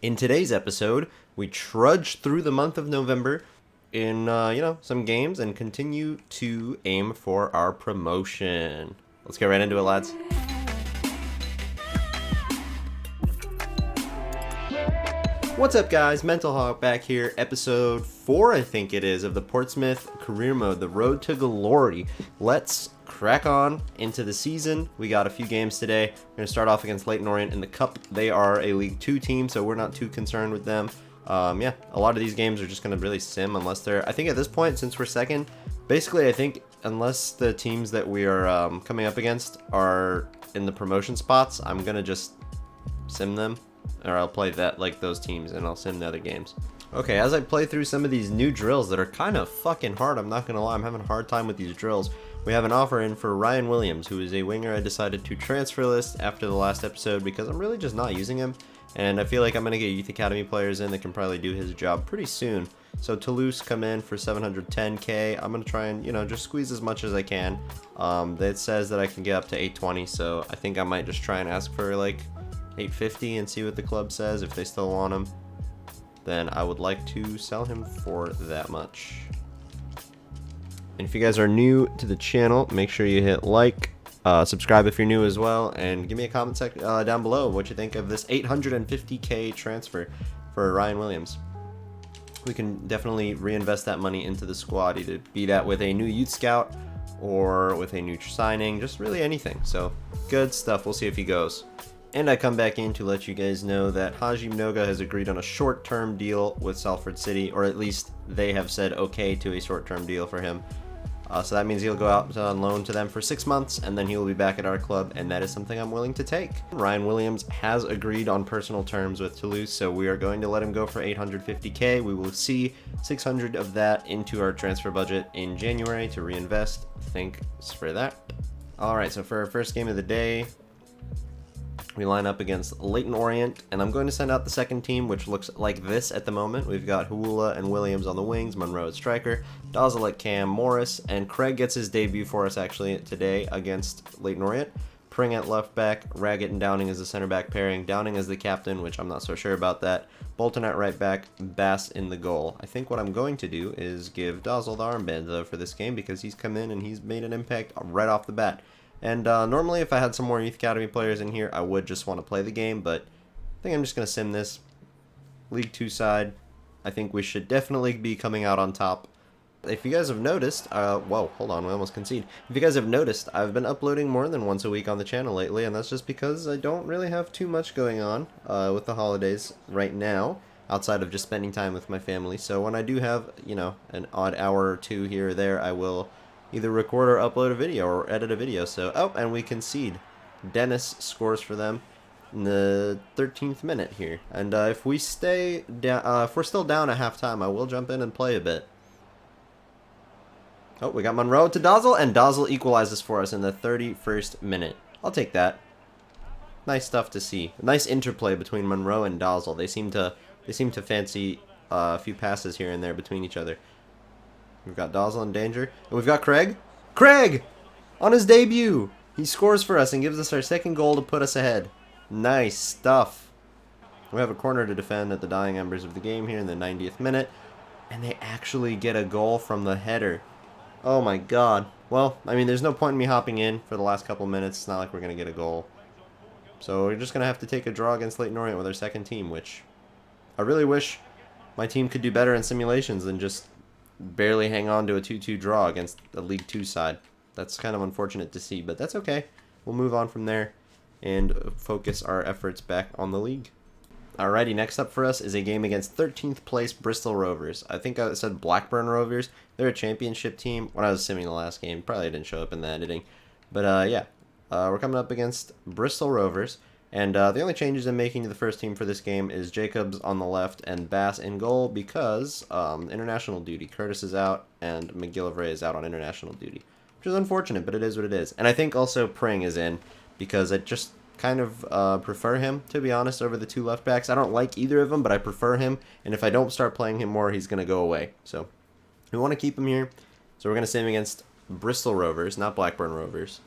In today's episode, we trudge through the month of November in, some games and continue to aim for our promotion. Let's get right into it, lads. What's up, guys? Mental Hawk back here, episode 4, I think it is, of the Portsmouth Career Mode, the Road to Glory. Let's crack on into the season. We got a few games today. We're going to start off against Leyton Orient in the Cup. They are a League 2 team, so we're not too concerned with them. A lot of these games are just going to really sim unless they're... I think at this point, since we're second, basically I think unless the teams that we are coming up against are in the promotion spots, I'm going to just sim them. Or I'll play that like those teams and I'll sim the other games. Okay, as I play through some of these new drills that are kind of fucking hard, I'm not gonna lie, I'm having a hard time with these drills. We have an offer in for Ryan Williams, who is a winger I decided to transfer list after the last episode because I'm really just not using him. And I feel like I'm gonna get youth academy players in that can probably do his job pretty soon. So Toulouse come in for 710k. I'm gonna try and, just squeeze as much as I can. It says that I can get up to 820, so I think I might just try and ask for like 850 and see what the club says. If they still want him, then I would like to sell him for that much. And if you guys are new to the channel, make sure you hit like, subscribe if you're new as well, and give me a comment down below what you think of this 850k transfer for Ryan Williams. We can definitely reinvest that money into the squad, either be that with a new youth scout or with a new signing, just really anything. So good stuff. We'll see if he goes. And I come back in to let you guys know that Haji Mnoga has agreed on a short-term deal with Salford City, or at least they have said okay to a short-term deal for him. So that means he'll go out on loan to them for 6 months, and then he will be back at our club, and that is something I'm willing to take. Ryan Williams has agreed on personal terms with Toulouse, so we are going to let him go for 850k. We will see 600 of that into our transfer budget in January to reinvest. Thanks for that. Alright, so for our first game of the day, we line up against Leyton Orient, and I'm going to send out the second team, which looks like this at the moment. We've got Huula and Williams on the wings, Monroe at striker, Dozel at cam, Morris, and Craig gets his debut for us actually today against Leyton Orient. Pring at left back, Raggett and Downing as the center back pairing, Downing as the captain, which I'm not so sure about that, Bolton at right back, Bass in the goal. I think what I'm going to do is give Dozel the armband though for this game because he's come in and he's made an impact right off the bat. And normally if I had some more Youth Academy players in here, I would just want to play the game, but I think I'm just going to sim this. League 2 side, I think we should definitely be coming out on top. If you guys have noticed, whoa, hold on, we almost conceded. If you guys have noticed, I've been uploading more than once a week on the channel lately, and that's just because I don't really have too much going on with the holidays right now, outside of just spending time with my family. So when I do have, an odd hour or two here or there, I will either record or upload a video or edit a video. So, and we concede. Dennis scores for them in the 13th minute here. And if we stay down, if we're still down at halftime, I will jump in and play a bit. Oh, we got Monroe to Dozel, and Dozel equalizes for us in the 31st minute. I'll take that. Nice stuff to see. Nice interplay between Monroe and Dozel. They seem to fancy a few passes here and there between each other. We've got Dozel in danger. And we've got Craig. Craig! On his debut! He scores for us and gives us our second goal to put us ahead. Nice stuff. We have a corner to defend at the dying embers of the game here in the 90th minute. And they actually get a goal from the header. Oh my god. Well, I mean, there's no point in me hopping in for the last couple minutes. It's not like we're going to get a goal. So we're just going to have to take a draw against Leyton Orient with our second team, which I really wish my team could do better in simulations than just barely hang on to a 2-2 draw against the League 2 side. That's kind of unfortunate to see, but that's okay. We'll move on from there and focus our efforts back on the league. Alrighty, next up for us is a game against 13th place Bristol Rovers. I think I said Blackburn Rovers. They're a championship team. When I was simming the last game, probably didn't show up in the editing. But we're coming up against Bristol Rovers. And the only changes I'm making to the first team for this game is Jacobs on the left and Bass in goal because international duty. Curtis is out and McGillivray is out on international duty, which is unfortunate, but it is what it is. And I think also Pring is in because I just kind of prefer him, to be honest, over the two left backs. I don't like either of them, but I prefer him. And if I don't start playing him more, he's going to go away. So we want to keep him here. So we're going to sim against Bristol Rovers, not Blackburn Rovers.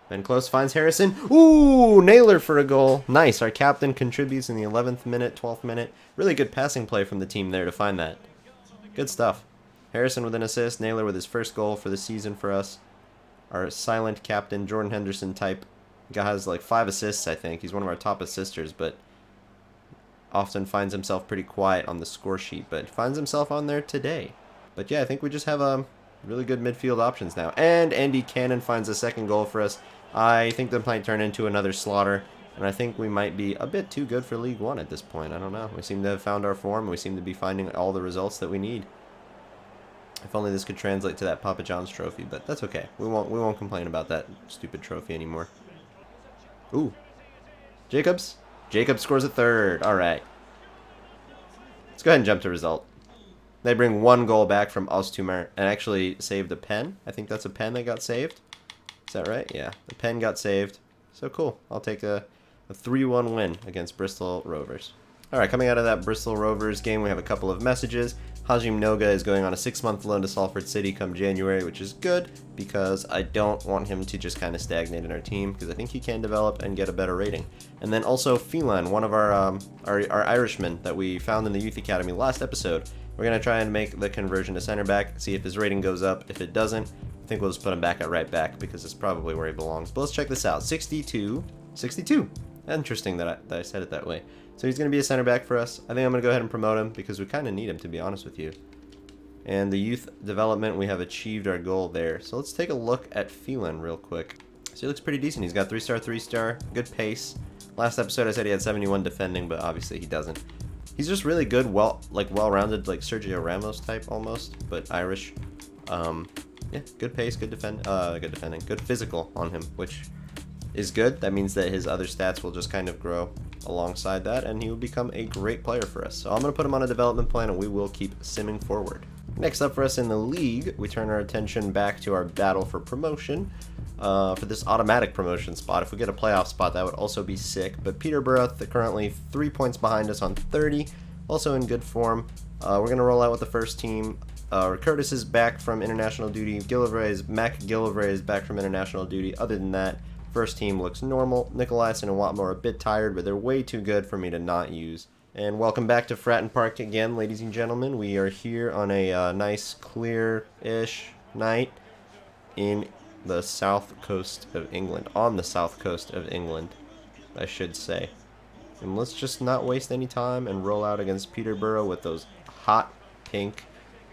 Ben Close finds Harrison. Ooh, Naylor for a goal. Nice. Our captain contributes in the 11th minute, 12th minute. Really good passing play from the team there to find that. Good stuff. Harrison with an assist. Naylor with his first goal for the season for us. Our silent captain, Jordan Henderson type. Guy has like 5 assists, I think. He's one of our top assisters, but often finds himself pretty quiet on the score sheet, but finds himself on there today. But yeah, I think we just have really good midfield options now. And Andy Cannon finds a second goal for us. I think that might turn into another slaughter, and I think we might be a bit too good for League One at this point. I don't know. We seem to have found our form, and we seem to be finding all the results that we need. If only this could translate to that Papa John's trophy, but that's okay. We won't complain about that stupid trophy anymore. Ooh. Jacobs? Jacobs scores a third. All right. Let's go ahead and jump to result. They bring 1 goal back from Ostumer and actually saved a pen. I think that's a pen that got saved. Is that right? Yeah, the pen got saved. So cool. I'll take a 3-1 win against Bristol Rovers. All right, coming out of that Bristol Rovers game, we have a couple of messages. Hajim Noga is going on a 6-month loan to Salford City come January, which is good because I don't want him to just kind of stagnate in our team because I think he can develop and get a better rating. And then also Phelan, one of our Irishmen that we found in the Youth Academy last episode. We're going to try and make the conversion to center back, see if his rating goes up. If it doesn't, I think we'll just put him back at right back because it's probably where he belongs. But let's check this out. 62. Interesting that I said it that way. So he's going to be a center back for us. I think I'm going to go ahead and promote him because we kind of need him, to be honest with you. And the youth development, we have achieved our goal there. So let's take a look at Phelan real quick. So he looks pretty decent. He's got 3-star, 3-star, good pace. Last episode I said he had 71 defending, but obviously he doesn't. He's just really good, well-rounded, like Sergio Ramos type almost, but Irish. Yeah, good pace, good defending, good physical on him, which is good. That means that his other stats will just kind of grow alongside that, and he will become a great player for us. So I'm going to put him on a development plan, and we will keep simming forward. Next up for us in the league, we turn our attention back to our battle for promotion. For this automatic promotion spot. If we get a playoff spot, that would also be sick. But Peterborough, currently 3 points behind us on 30, also in good form. We're going to roll out with the first team. Curtis is back from international duty. Mac Gillivray is back from international duty. Other than that, first team looks normal. Nicolais and Watmore are a bit tired, but they're way too good for me to not use. And welcome back to Fratton Park again, ladies and gentlemen. We are here on a nice, clear-ish night in the south coast of England, on the south coast of England, I should say. And let's just not waste any time and roll out against Peterborough with those hot pink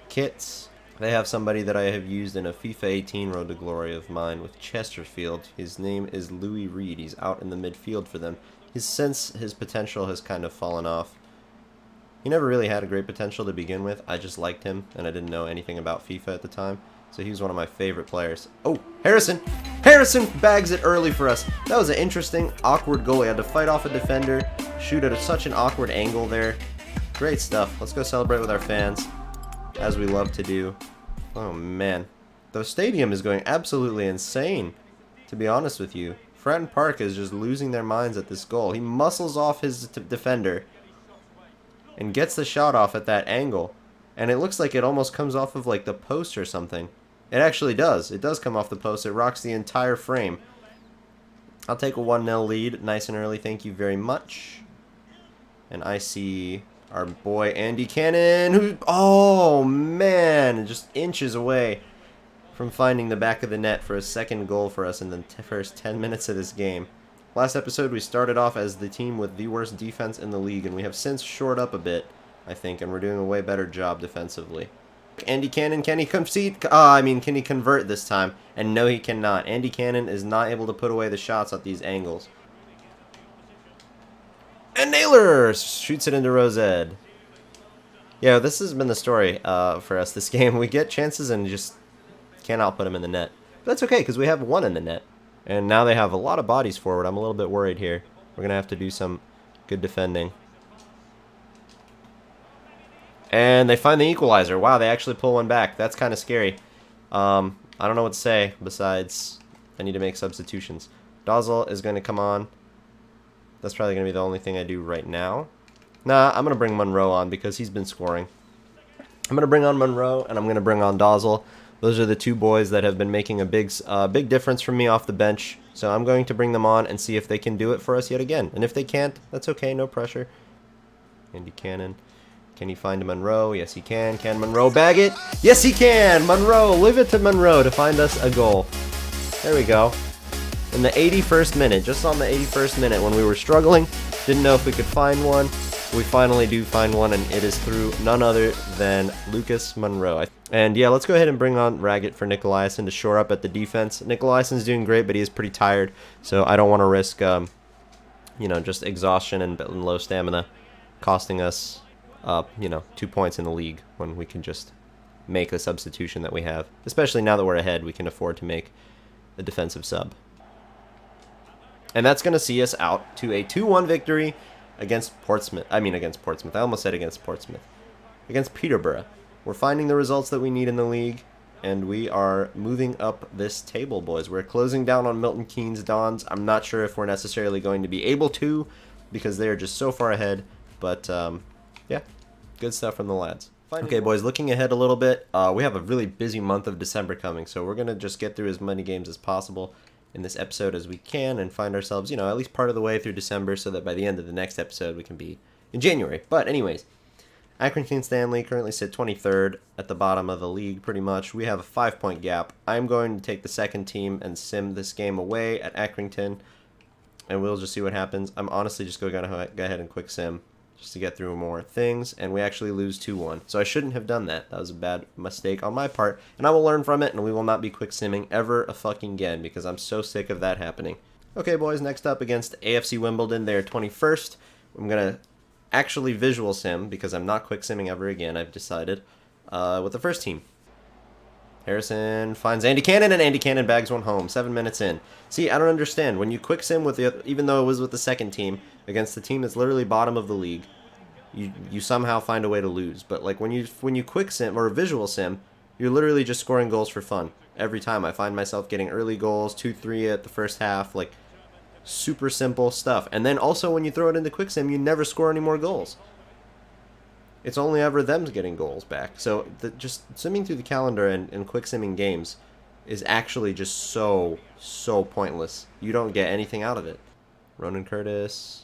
kits. They have somebody that I have used in a FIFA 18 Road to Glory of mine with Chesterfield. His name is Louis Reed. He's out in the midfield for them. Since his potential has kind of fallen off. He never really had a great potential to begin with. I just liked him, and I didn't know anything about FIFA at the time. So he was one of my favorite players. Oh, Harrison! Harrison bags it early for us. That was an interesting, awkward goal. He had to fight off a defender, shoot at such an awkward angle there. Great stuff. Let's go celebrate with our fans, as we love to do. Oh, man. The stadium is going absolutely insane, to be honest with you. Fratton Park is just losing their minds at this goal. He muscles off his defender and gets the shot off at that angle. And it looks like it almost comes off of like the post or something. It actually does. It does come off the post. It rocks the entire frame. I'll take a 1-0 lead nice and early. Thank you very much. And I see our boy Andy Cannon, who, oh man, just inches away from finding the back of the net for a second goal for us in the first 10 minutes of this game. Last episode, we started off as the team with the worst defense in the league, and we have since shored up a bit, I think, and we're doing a way better job defensively. Andy Cannon, can he concede? Can he convert this time? And no, he cannot. Andy Cannon is not able to put away the shots at these angles. And Naylor shoots it into Rosed. Yeah, this has been the story for us this game. We get chances and just cannot put them in the net. But that's okay, because we have one in the net. And now they have a lot of bodies forward. I'm a little bit worried here. We're going to have to do some good defending. And they find the equalizer. Wow, they actually pull one back. That's kind of scary. I don't know what to say besides I need to make substitutions. Dozel is going to come on. That's probably going to be the only thing I do right now. Nah, I'm going to bring Monroe on because he's been scoring. I'm going to bring on Monroe and I'm going to bring on Dozel. Those are the two boys that have been making a big difference for me off the bench So I'm going to bring them on and see if they can do it for us yet again. And if they can't, that's okay, no pressure. Andy Cannon. Can he find Monroe? Yes, he can. Can Monroe bag it? Yes, he can! Monroe, leave it to Monroe to find us a goal. There we go. In the 81st minute, just on the 81st minute, when we were struggling, didn't know if we could find one. We finally do find one, and it is through none other than Lucas Monroe. And yeah, let's go ahead and bring on Raggett for Nicolaisen to shore up at the defense. Nicolaisen's doing great, but he is pretty tired, so I don't want to risk, you know, just exhaustion and low stamina costing us, you know, 2 points in the league when we can just make the substitution that we have. Especially now that we're ahead, we can afford to make a defensive sub. And that's going to see us out to a 2-1 victory against Portsmouth. I almost said against Portsmouth. Against Peterborough. We're finding the results that we need in the league, and we are moving up this table, boys. We're closing down on Milton Keynes Dons. I'm not sure if we're necessarily going to be able to, because they are just so far ahead. But, yeah, good stuff from the lads. Okay, boys, looking ahead a little bit, we have a really busy month of December coming, so we're going to just get through as many games as possible in this episode as we can and find ourselves, you know, at least part of the way through December so that by the end of the next episode we can be in January. But anyways, Accrington Stanley currently sit 23rd at the bottom of the league pretty much. We have a 5-point gap. I'm going to take the second team and sim this game away at Accrington, and we'll just see what happens. I'm honestly just going to go ahead and quick sim just to get through more things, and we actually lose 2-1. So I shouldn't have done that. That was a bad mistake on my part, and I will learn from it, and we will not be quick simming ever a fucking again, because I'm so sick of that happening. Okay, boys, next up against AFC Wimbledon. They're 21st. I'm going to actually visual sim, because I'm not quick simming ever again, I've decided, with the first team. Harrison finds Andy Cannon, and Andy Cannon bags one home. 7 minutes in. See, I don't understand. When you quick sim with the, even though it was with the second team, against the team that's literally bottom of the league, you somehow find a way to lose. But like when you quick sim or visual sim, you're literally just scoring goals for fun. Every time I find myself getting early goals, 2-3 at the first half, like super simple stuff. And then also when you throw it into quick sim, you never score any more goals. It's only ever them getting goals back. So just simming through the calendar and quick simming games is actually just so pointless. You don't get anything out of it. Ronan Curtis.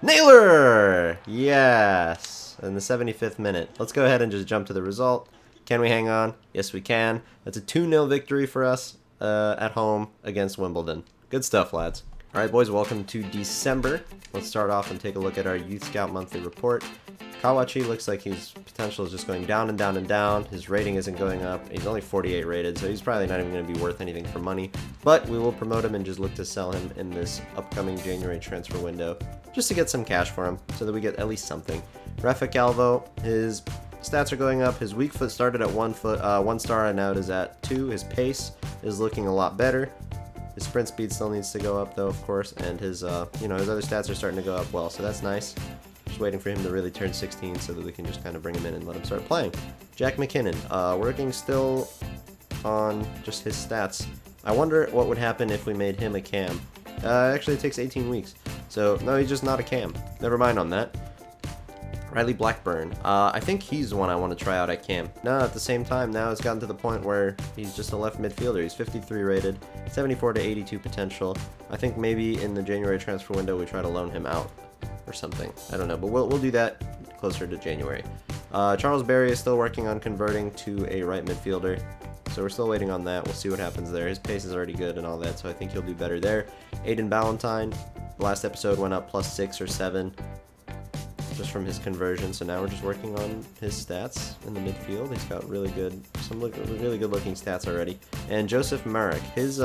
Naylor! Yes! In the 75th minute. Let's go ahead and just jump to the result. Can we hang on? Yes, we can. That's a 2-0 victory for us at home against Wimbledon. Good stuff, lads. Alright, boys, welcome to December. Let's start off and take a look at our Youth Scout Monthly Report. Kawachi looks like his potential is just going down and down and down. His rating isn't going up. He's only 48 rated, so he's probably not even going to be worth anything for money. But we will promote him and just look to sell him in this upcoming January transfer window, just to get some cash for him, so that we get at least something. Rafa Calvo, his stats are going up. His weak foot started at 1 star, and now it is at 2. His pace is looking a lot better. His sprint speed still needs to go up, though, of course, and his, his other stats are starting to go up well, so that's nice. Just waiting for him to really turn 16 so that we can just kind of bring him in and let him start playing. Jack McKinnon, working still on just his stats. I wonder what would happen if we made him a cam. Actually, it takes 18 weeks, so no, he's just not a cam. Never mind on that. Riley Blackburn. I think he's the one I want to try out at cam. No, at the same time, now it's gotten to the point where he's just a left midfielder. He's 53 rated, 74 to 82 potential. I think maybe in the January transfer window we try to loan him out or something. I don't know, but we'll do that closer to January. Charles Berry is still working on converting to a right midfielder, so we're still waiting on that. We'll see what happens there. His pace is already good and all that, so I think he'll do better there. Aiden Ballantyne, last episode went up +6 or 7. Just from his conversion, so now we're just working on his stats in the midfield. He's got really good, really good looking stats already. And Joseph Marek, his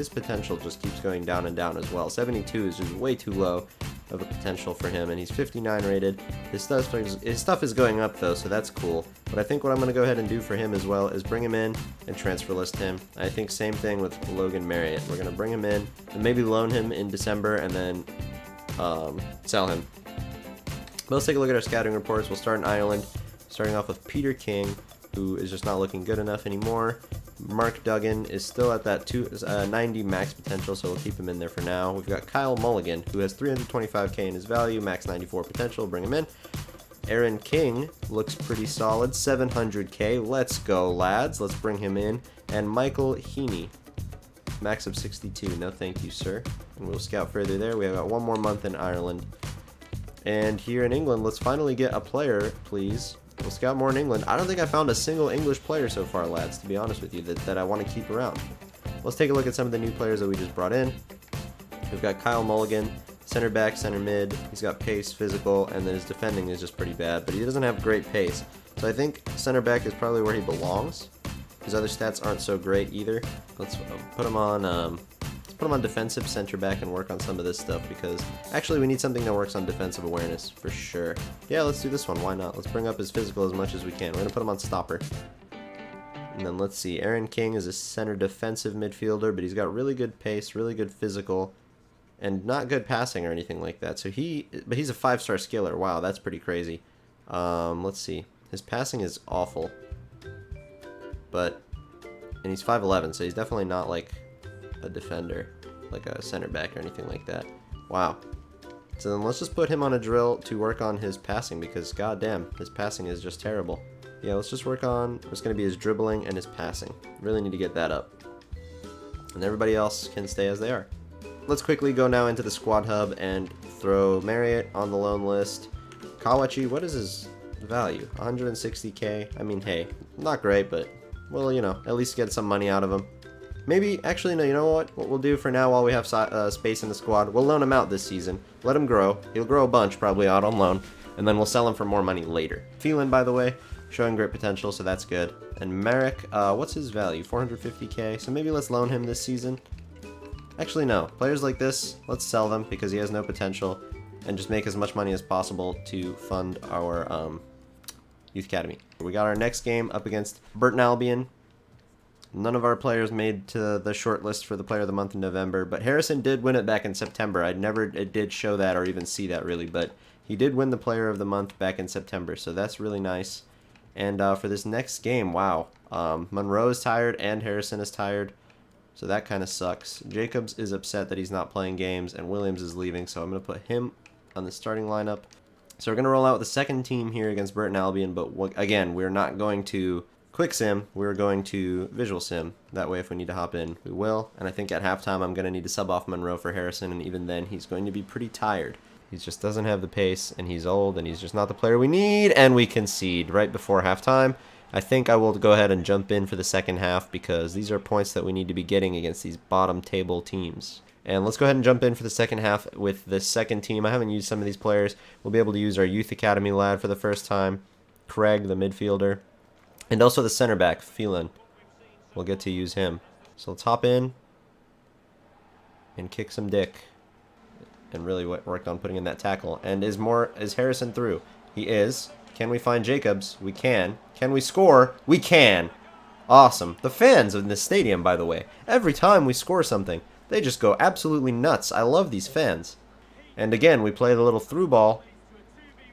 potential just keeps going down and down as well. 72 is just way too low of a potential for him, and he's 59 rated. His stuff is going up though, so that's cool. But I think what I'm going to go ahead and do for him as well is bring him in and transfer list him. I think same thing with Logan Marriott. We're going to bring him in and maybe loan him in December and then sell him. But let's take a look at our scouting reports. We'll start in Ireland, starting off with Peter King, who is just not looking good enough anymore. Mark Duggan is still at that 90 max potential, so we'll keep him in there for now. We've got Kyle Mulligan, who has 325k in his value, max 94 potential, bring him in. Aaron King looks pretty solid, 700k. Let's go, lads. Let's bring him in. And Michael Heaney. Max of 62. No thank you, sir. And we'll scout further there. We have got one more month in Ireland. And here in England, let's finally get a player, please. We'll scout more in England. I don't think I found a single English player so far, lads, to be honest with you, that I want to keep around. Let's take a look at some of the new players that we just brought in. We've got Kyle Mulligan, center back, center mid. He's got pace, physical, and then his defending is just pretty bad, but he doesn't have great pace. So I think center back is probably where he belongs. His other stats aren't so great either. Let's put him on defensive center back and work on some of this stuff, because actually we need something that works on defensive awareness for sure. Yeah, let's do this one. Why not? Let's bring up his physical as much as we can. We're gonna put him on stopper. And then let's see. Aaron King is a center defensive midfielder, but he's got really good pace, really good physical, and not good passing or anything like that. So but he's a 5-star skiller. Wow, that's pretty crazy. Let's see. His passing is awful, and he's 5'11", so he's definitely not like a defender, like a center back or anything like that. Wow. So then let's just put him on a drill to work on his passing, because goddamn, his passing is just terrible. Yeah, let's just work on what's going to be his dribbling and his passing. Really need to get that up. And everybody else can stay as they are. Let's quickly go now into the squad hub and throw Marriott on the loan list. Kawachi, what is his value? 160k. I mean, hey, not great, but well, you know, at least get some money out of him. Maybe, actually, no, you know what? What we'll do for now while we have space in the squad, we'll loan him out this season. Let him grow. He'll grow a bunch, probably out on loan. And then we'll sell him for more money later. Phelan, by the way, showing great potential, so that's good. And Merrick, what's his value? 450k. So maybe let's loan him this season. Actually, no. Players like this, let's sell them because he has no potential. And just make as much money as possible to fund our youth academy. We got our next game up against Burton Albion. None of our players made to the short list for the player of the month in November, but Harrison did win it back in September. It did show that or even see that really, but he did win the player of the month back in September, so that's really nice. And for this next game, wow, Monroe is tired and Harrison is tired, so that kind of sucks. Jacobs is upset that he's not playing games, and Williams is leaving, so I'm going to put him on the starting lineup. So we're going to roll out the second team here against Burton Albion, but again, we're not going to quick sim, we're going to visual sim. That way if we need to hop in, we will. And I think at halftime I'm going to need to sub off Monroe for Harrison, and even then he's going to be pretty tired. He just doesn't have the pace, and he's old, and he's just not the player we need, and we concede right before halftime. I think I will go ahead and jump in for the second half, because these are points that we need to be getting against these bottom table teams. And let's go ahead and jump in for the second half with the second team. I haven't used some of these players. We'll be able to use our youth academy lad for the first time, Craig, the midfielder. And also the center back, Phelan. We'll get to use him. So let's hop in and kick some dick. And really worked on putting in that tackle. And is Harrison through? He is. Can we find Jacobs? We can. Can we score? We can. Awesome. The fans in this stadium, by the way, every time we score something, they just go absolutely nuts. I love these fans. And again, we play the little through ball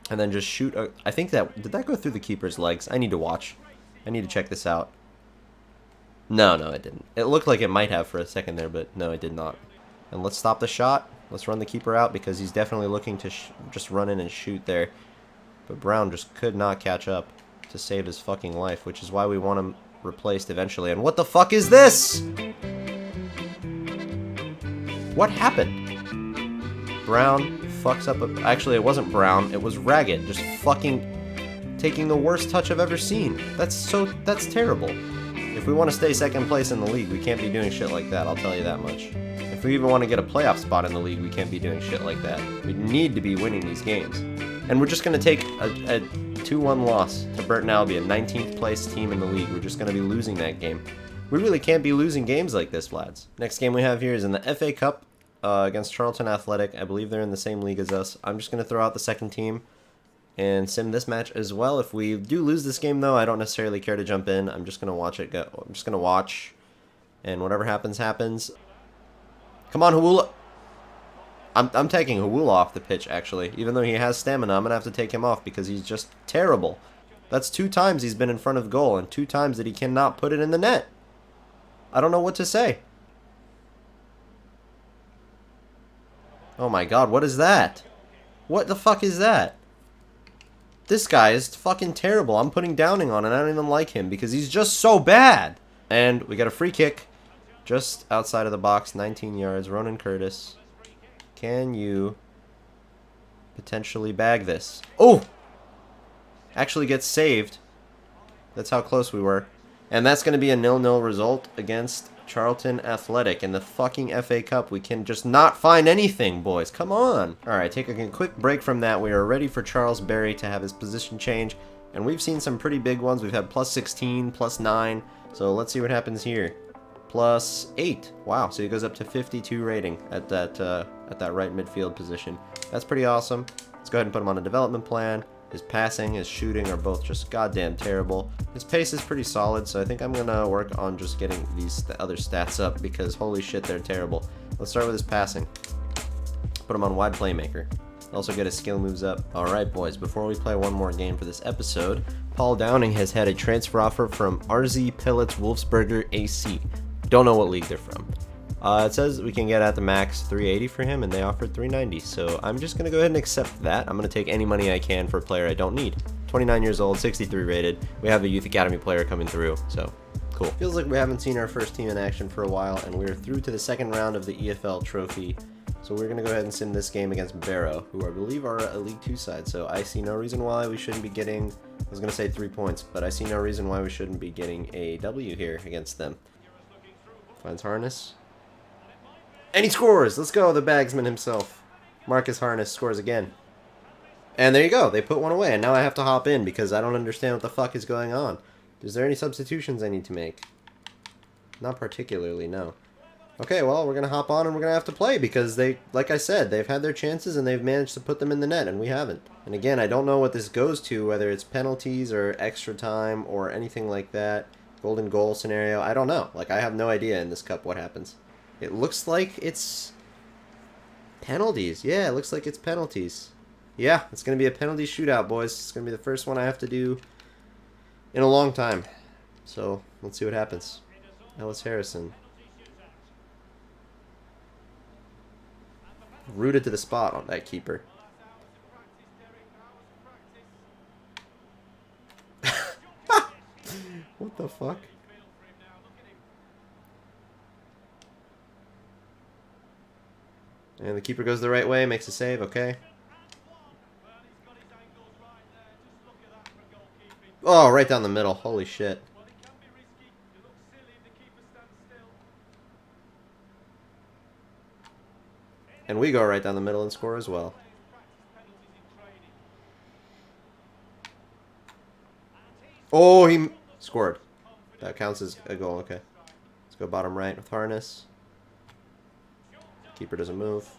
and then just shoot. I think did that go through the keeper's legs? I need to watch. I need to check this out. No, it didn't. It looked like it might have for a second there, but no, it did not. And let's stop the shot. Let's run the keeper out because he's definitely looking to just run in and shoot there. But Brown just could not catch up to save his fucking life, which is why we want him replaced eventually. And what the fuck is this? What happened? Brown fucks up actually, it wasn't Brown. It was Ragged. Just fucking taking the worst touch I've ever seen. That's terrible. If we want to stay second place in the league, we can't be doing shit like that, I'll tell you that much. If we even want to get a playoff spot in the league, we can't be doing shit like that. We need to be winning these games. And we're just going to take a 2-1 loss to Burton Albion, 19th place team in the league. We're just going to be losing that game. We really can't be losing games like this, lads. Next game we have here is in the FA Cup against Charlton Athletic. I believe they're in the same league as us. I'm just going to throw out the second team and sim this match as well. If we do lose this game, though, I don't necessarily care to jump in. I'm just going to watch it go. I'm just going to watch, and whatever happens, happens. Come on, Hawula. I'm taking Hawula off the pitch, actually. Even though he has stamina, I'm going to have to take him off because he's just terrible. That's 2 times he's been in front of goal, and 2 times that he cannot put it in the net. I don't know what to say. Oh my god, what is that? What the fuck is that? This guy is fucking terrible. I'm putting Downing on, and I don't even like him because he's just so bad. And we got a free kick. Just outside of the box, 19 yards. Ronan Curtis. Can you potentially bag this? Oh! Actually gets saved. That's how close we were. And that's going to be a 0-0 result against Charlton Athletic in the fucking FA Cup. We can just not find anything, boys. Come on. All right, take a quick break from that. We are ready for Charles Berry to have his position change. And we've seen some pretty big ones. We've had plus 16, plus 9. So let's see what happens here. Plus 8. Wow, so he goes up to 52 rating at that right midfield position. That's pretty awesome. Let's go ahead and put him on a development plan. His passing, his shooting are both just goddamn terrible. His pace is pretty solid, so I think I'm going to work on just getting these other stats up because holy shit, they're terrible. Let's start with his passing. Put him on wide playmaker. Also get his skill moves up. Alright boys, before we play one more game for this episode, Paul Downing has had a transfer offer from RZ Pillets Wolfsberger AC. Don't know what league they're from. It says we can get at the max 380 for him, and they offered 390. So I'm just going to go ahead and accept that. I'm going to take any money I can for a player I don't need. 29 years old, 63 rated. We have a youth academy player coming through, so cool. Feels like we haven't seen our first team in action for a while, and we're through to the second round of the EFL trophy. So we're going to go ahead and sim this game against Barrow, who I believe are a League 2 side. So I see no reason why we shouldn't be getting, I was going to say 3 points, but I see no reason why we shouldn't be getting a W here against them. Finds Harness. And he scores! Let's go, the bagsman himself. Marcus Harness scores again. And there you go, they put one away, and now I have to hop in because I don't understand what the fuck is going on. Is there any substitutions I need to make? Not particularly, no. Okay, well, we're going to hop on and we're going to have to play because they, like I said, they've had their chances and they've managed to put them in the net, and we haven't. And again, I don't know what this goes to, whether it's penalties or extra time or anything like that. Golden goal scenario, I don't know. Like, I have no idea in this cup what happens. It looks like it's penalties. Yeah, it looks like it's penalties. Yeah, it's going to be a penalty shootout, boys. It's going to be the first one I have to do in a long time. So, let's see what happens. Ellis Harrison. Rooted to the spot on that keeper. What the fuck? And the keeper goes the right way, makes a save, okay. Oh, right down the middle. Holy shit. And we go right down the middle and score as well. Oh, he scored. That counts as a goal, okay. Let's go bottom right with Harness. Keeper doesn't move.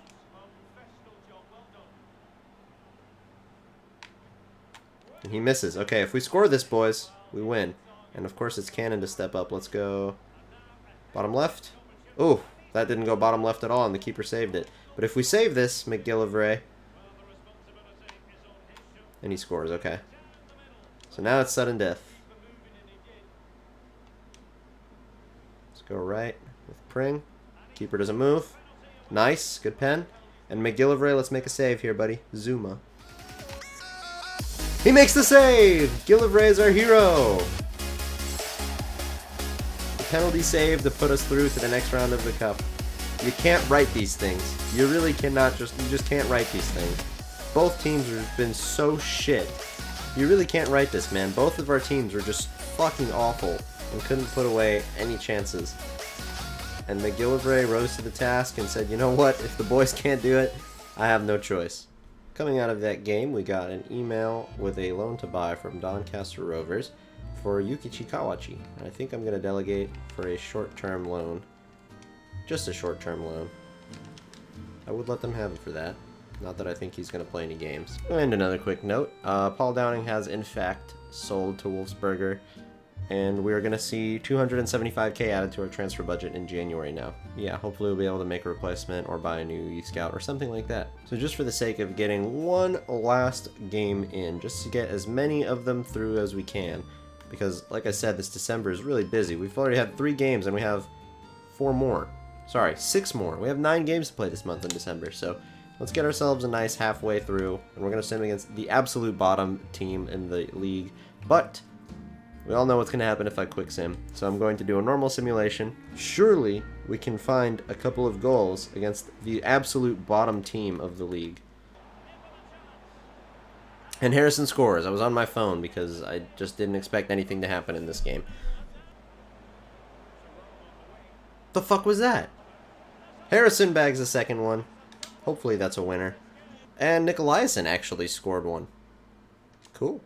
And he misses. Okay, if we score this, boys, we win. And of course it's Cannon to step up. Let's go bottom left. Oh, that didn't go bottom left at all, and the keeper saved it. But if we save this, McGillivray, and he scores, okay. So now it's sudden death. Let's go right with Pring. Keeper doesn't move. Nice, good pen. And McGillivray, let's make a save here, buddy. Zuma. He makes the save! Gillivray is our hero! The penalty save to put us through to the next round of the cup. You can't write these things. You really cannot you just can't write these things. Both teams have been so shit. You really can't write this, man. Both of our teams were just fucking awful and couldn't put away any chances. And McGillivray rose to the task and said, you know what, if the boys can't do it, I have no choice. Coming out of that game, we got an email with a loan to buy from Doncaster Rovers for Yukichi Kawachi. And I think I'm going to delegate for a short-term loan. Just a short-term loan. I would let them have it for that. Not that I think he's going to play any games. And another quick note. Paul Downing has, in fact, sold to Wolfsberger. And we're going to see 275k added to our transfer budget in January now. Yeah, hopefully we'll be able to make a replacement or buy a new youth scout or something like that. So just for the sake of getting one last game in, just to get as many of them through as we can. Because, like I said, this December is really busy. We've already had 3 games and we have 4 more. Sorry, 6 more. We have 9 games to play this month in December. So let's get ourselves a nice halfway through. And we're going to sim against the absolute bottom team in the league. But We all know what's going to happen if I quick sim, so I'm going to do a normal simulation. Surely we can find a couple of goals against the absolute bottom team of the league. And Harrison scores. I was on my phone because I just didn't expect anything to happen in this game. The fuck was that? Harrison bags the second one. Hopefully that's a winner. And Nicolaisen actually scored one. Cool.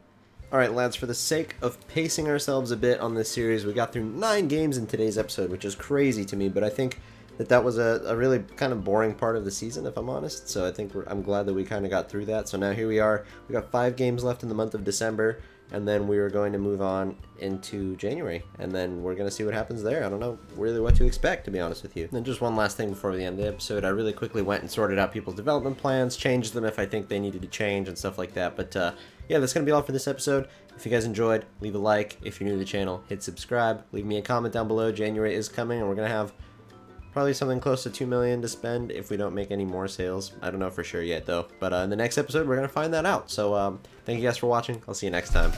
Alright lads, for the sake of pacing ourselves a bit on this series, we got through 9 games in today's episode, which is crazy to me, but I think that was a really kind of boring part of the season, if I'm honest, so I think I'm glad that we kind of got through that. So now here we are, we got 5 games left in the month of December, and then we are going to move on into January, and then we're going to see what happens there. I don't know really what to expect, to be honest with you. And then just one last thing before we end the episode, I really quickly went and sorted out people's development plans, changed them if I think they needed to change and stuff like that, but yeah, that's going to be all for this episode. If you guys enjoyed, leave a like. If you're new to the channel, hit subscribe. Leave me a comment down below. January is coming, and we're going to have probably something close to 2 million to spend if we don't make any more sales. I don't know for sure yet, though. But in the next episode, we're going to find that out. So thank you guys for watching. I'll see you next time.